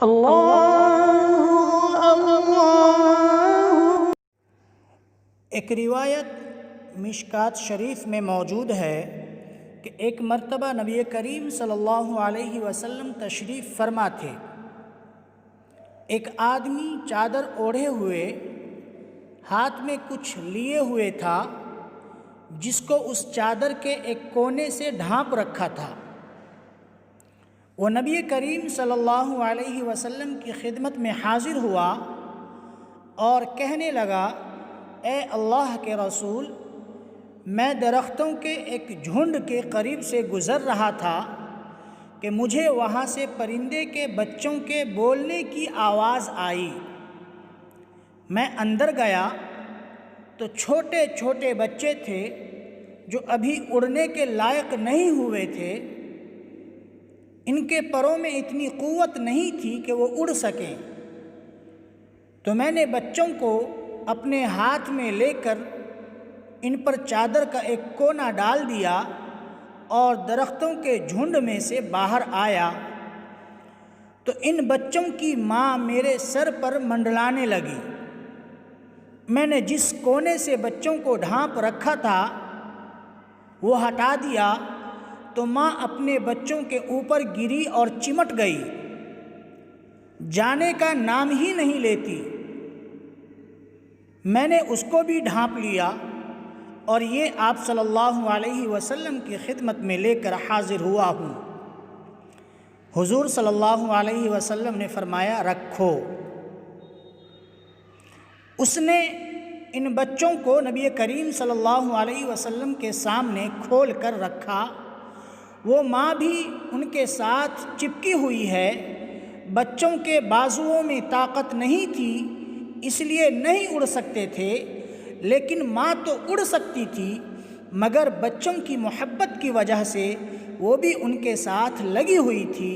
اللہ اللہ۔ ایک روایت مشکات شریف میں موجود ہے کہ ایک مرتبہ نبی کریم صلی اللہ علیہ وسلم تشریف فرما تھے۔ ایک آدمی چادر اوڑھے ہوئے ہاتھ میں کچھ لیے ہوئے تھا، جس کو اس چادر کے ایک کونے سے ڈھانپ رکھا تھا۔ وہ نبی کریم صلی اللہ علیہ وسلم کی خدمت میں حاضر ہوا اور کہنے لگا، اے اللہ کے رسول، میں درختوں کے ایک جھنڈ کے قریب سے گزر رہا تھا کہ مجھے وہاں سے پرندے کے بچوں کے بولنے کی آواز آئی۔ میں اندر گیا تو چھوٹے چھوٹے بچے تھے جو ابھی اڑنے کے لائق نہیں ہوئے تھے۔ ان کے پروں میں اتنی قوت نہیں تھی کہ وہ اڑ سکیں، تو میں نے بچوں کو اپنے ہاتھ میں لے کر ان پر چادر کا ایک کونا ڈال دیا اور درختوں کے جھنڈ میں سے باہر آیا تو ان بچوں کی ماں میرے سر پر منڈلانے لگی۔ میں نے جس کونے سے بچوں کو ڈھانپ رکھا تھا وہ ہٹا دیا تو ماں اپنے بچوں کے اوپر گری اور چمٹ گئی، جانے کا نام ہی نہیں لیتی۔ میں نے اس کو بھی ڈھانپ لیا اور یہ آپ صلی اللہ علیہ وسلم کی خدمت میں لے کر حاضر ہوا ہوں۔ حضور صلی اللہ علیہ وسلم نے فرمایا، رکھو۔ اس نے ان بچوں کو نبی کریم صلی اللہ علیہ وسلم کے سامنے کھول کر رکھا۔ وہ ماں بھی ان کے ساتھ چپکی ہوئی ہے۔ بچوں کے بازوؤں میں طاقت نہیں تھی، اس لیے نہیں اڑ سکتے تھے، لیکن ماں تو اڑ سکتی تھی، مگر بچوں کی محبت کی وجہ سے وہ بھی ان کے ساتھ لگی ہوئی تھی۔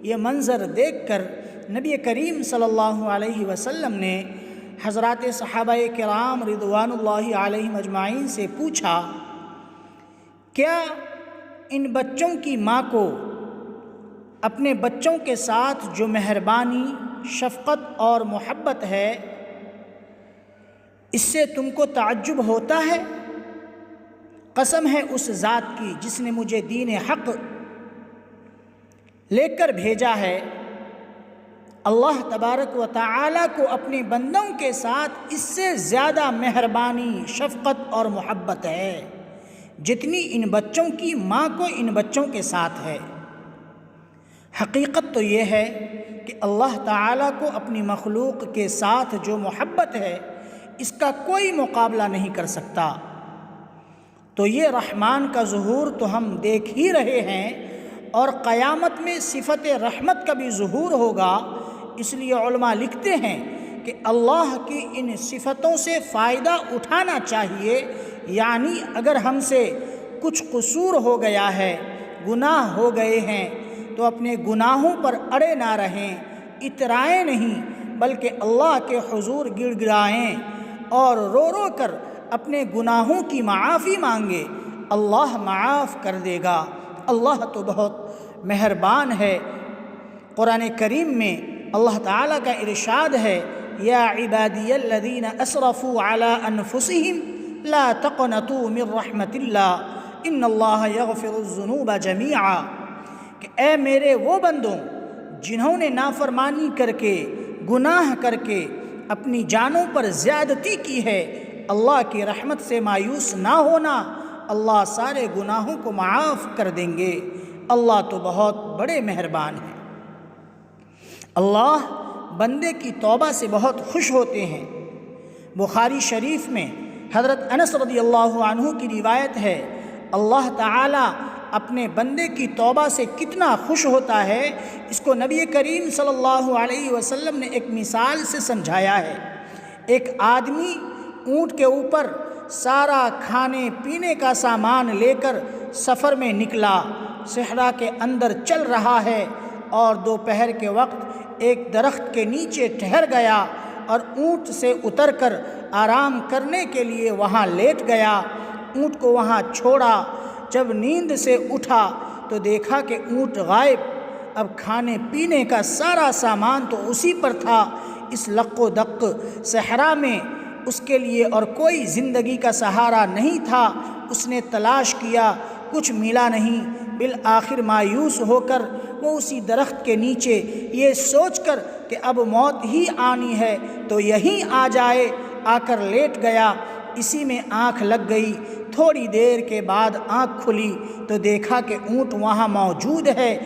یہ منظر دیکھ کر نبی کریم صلی اللہ علیہ وسلم نے حضرات صحابہ کرام رضوان اللہ علیہم اجمعین سے پوچھا، کیا ان بچوں کی ماں کو اپنے بچوں کے ساتھ جو مہربانی، شفقت اور محبت ہے، اس سے تم کو تعجب ہوتا ہے؟ قسم ہے اس ذات کی جس نے مجھے دین حق لے کر بھیجا ہے، اللہ تبارک و تعالی کو اپنے بندوں کے ساتھ اس سے زیادہ مہربانی، شفقت اور محبت ہے جتنی ان بچوں کی ماں کو ان بچوں کے ساتھ ہے۔ حقیقت تو یہ ہے کہ اللہ تعالیٰ کو اپنی مخلوق کے ساتھ جو محبت ہے اس کا کوئی مقابلہ نہیں کر سکتا۔ تو یہ رحمان کا ظہور تو ہم دیکھ ہی رہے ہیں، اور قیامت میں صفت رحمت کا بھی ظہور ہوگا۔ اس لیے علماء لکھتے ہیں کہ اللہ کی ان صفتوں سے فائدہ اٹھانا چاہیے، یعنی اگر ہم سے کچھ قصور ہو گیا ہے، گناہ ہو گئے ہیں، تو اپنے گناہوں پر اڑے نہ رہیں، اترائیں نہیں، بلکہ اللہ کے حضور گڑ گڑائیں اور رو رو کر اپنے گناہوں کی معافی مانگے، اللہ معاف کر دے گا۔ اللہ تو بہت مہربان ہے۔ قرآن کریم میں اللہ تعالیٰ کا ارشاد ہے، یا عبادی الذین اسرفوا علی انفسہم لا تقنطوا من رحمت اللہ ان اللہ یغفر الذنوب جمیعا، کہ اے میرے وہ بندوں جنہوں نے نافرمانی کر کے، گناہ کر کے اپنی جانوں پر زیادتی کی ہے، اللہ کی رحمت سے مایوس نہ ہونا، اللہ سارے گناہوں کو معاف کر دیں گے۔ اللہ تو بہت بڑے مہربان ہیں۔ اللہ بندے کی توبہ سے بہت خوش ہوتے ہیں۔ بخاری شریف میں حضرت انس رضی اللہ عنہ کی روایت ہے، اللہ تعالیٰ اپنے بندے کی توبہ سے کتنا خوش ہوتا ہے، اس کو نبی کریم صلی اللہ علیہ وسلم نے ایک مثال سے سمجھایا ہے۔ ایک آدمی اونٹ کے اوپر سارا کھانے پینے کا سامان لے کر سفر میں نکلا، صحرا کے اندر چل رہا ہے، اور دوپہر کے وقت ایک درخت کے نیچے ٹھہر گیا اور اونٹ سے اتر کر آرام کرنے کے لیے وہاں لیٹ گیا۔ اونٹ کو وہاں چھوڑا، جب نیند سے اٹھا تو دیکھا کہ اونٹ غائب، اب کھانے پینے کا سارا سامان تو اسی پر تھا۔ اس لق و دق صحرا میں اس کے لیے اور کوئی زندگی کا سہارا نہیں تھا۔ اس نے تلاش کیا، کچھ ملا نہیں۔ بالآخر مایوس ہو کر وہ اسی درخت کے نیچے یہ سوچ کر کہ اب موت ہی آنی ہے تو یہیں آ جائے، آ کر لیٹ گیا۔ اسی میں آنکھ لگ گئی۔ تھوڑی دیر کے بعد آنکھ کھلی تو دیکھا کہ اونٹ وہاں موجود ہے۔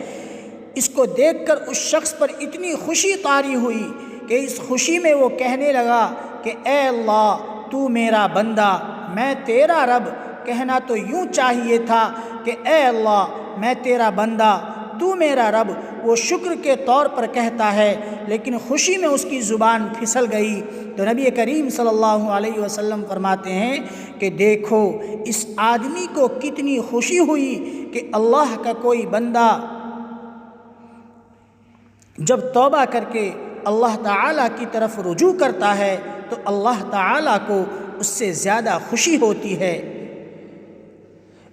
اس کو دیکھ کر اس شخص پر اتنی خوشی طاری ہوئی کہ اس خوشی میں وہ کہنے لگا کہ اے اللہ تو میرا بندہ، میں تیرا رب۔ کہنا تو یوں چاہیے تھا کہ اے اللہ میں تیرا بندہ، تو میرا رب۔ وہ شکر کے طور پر کہتا ہے، لیکن خوشی میں اس کی زبان پھسل گئی۔ تو نبی کریم صلی اللہ علیہ وسلم فرماتے ہیں کہ دیکھو اس آدمی کو کتنی خوشی ہوئی کہ اللہ کا کوئی بندہ جب توبہ کر کے اللہ تعالیٰ کی طرف رجوع کرتا ہے تو اللہ تعالیٰ کو اس سے زیادہ خوشی ہوتی ہے۔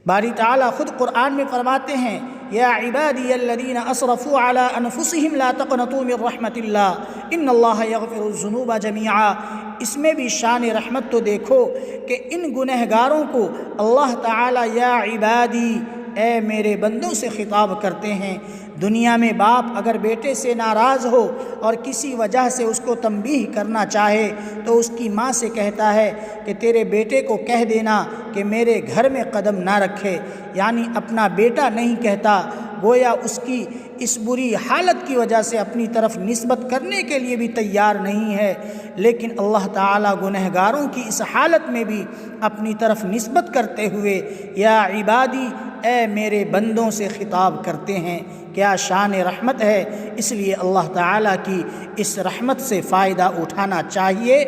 باری تعالیٰ خود قرآن میں فرماتے ہیں، یا عبادی الذین اسرفوا علی انفسہم لا تقنطوا من رحمت اللہ ان اللہ یغفر الذنوب جمیعا۔ اس میں بھی شان رحمت تو دیکھو کہ ان گنہگاروں کو اللہ تعالیٰ یا عبادی، اے میرے بندوں سے خطاب کرتے ہیں۔ دنیا میں باپ اگر بیٹے سے ناراض ہو اور کسی وجہ سے اس کو تنبیہ کرنا چاہے تو اس کی ماں سے کہتا ہے کہ تیرے بیٹے کو کہہ دینا کہ میرے گھر میں قدم نہ رکھے، یعنی اپنا بیٹا نہیں کہتا، گویا اس کی اس بری حالت کی وجہ سے اپنی طرف نسبت کرنے کے لیے بھی تیار نہیں ہے۔ لیکن اللہ تعالیٰ گنہگاروں کی اس حالت میں بھی اپنی طرف نسبت کرتے ہوئے یا عبادی، اے میرے بندوں سے خطاب کرتے ہیں۔ کیا شان رحمت ہے! اس لیے اللہ تعالیٰ کی اس رحمت سے فائدہ اٹھانا چاہیے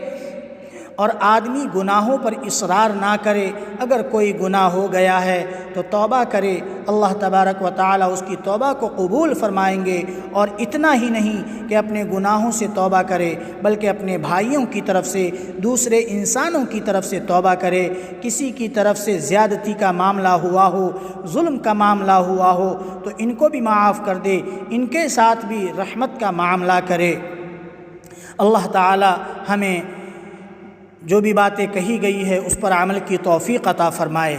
اور آدمی گناہوں پر اصرار نہ کرے۔ اگر کوئی گناہ ہو گیا ہے تو توبہ کرے، اللہ تبارک و تعالیٰ اس کی توبہ کو قبول فرمائیں گے۔ اور اتنا ہی نہیں کہ اپنے گناہوں سے توبہ کرے بلکہ اپنے بھائیوں کی طرف سے، دوسرے انسانوں کی طرف سے توبہ کرے۔ کسی کی طرف سے زیادتی کا معاملہ ہوا ہو، ظلم کا معاملہ ہوا ہو تو ان کو بھی معاف کر دے، ان کے ساتھ بھی رحمت کا معاملہ کرے۔ اللہ تعالیٰ ہمیں جو بھی باتیں کہی گئی ہے اس پر عمل کی توفیق عطا فرمائے۔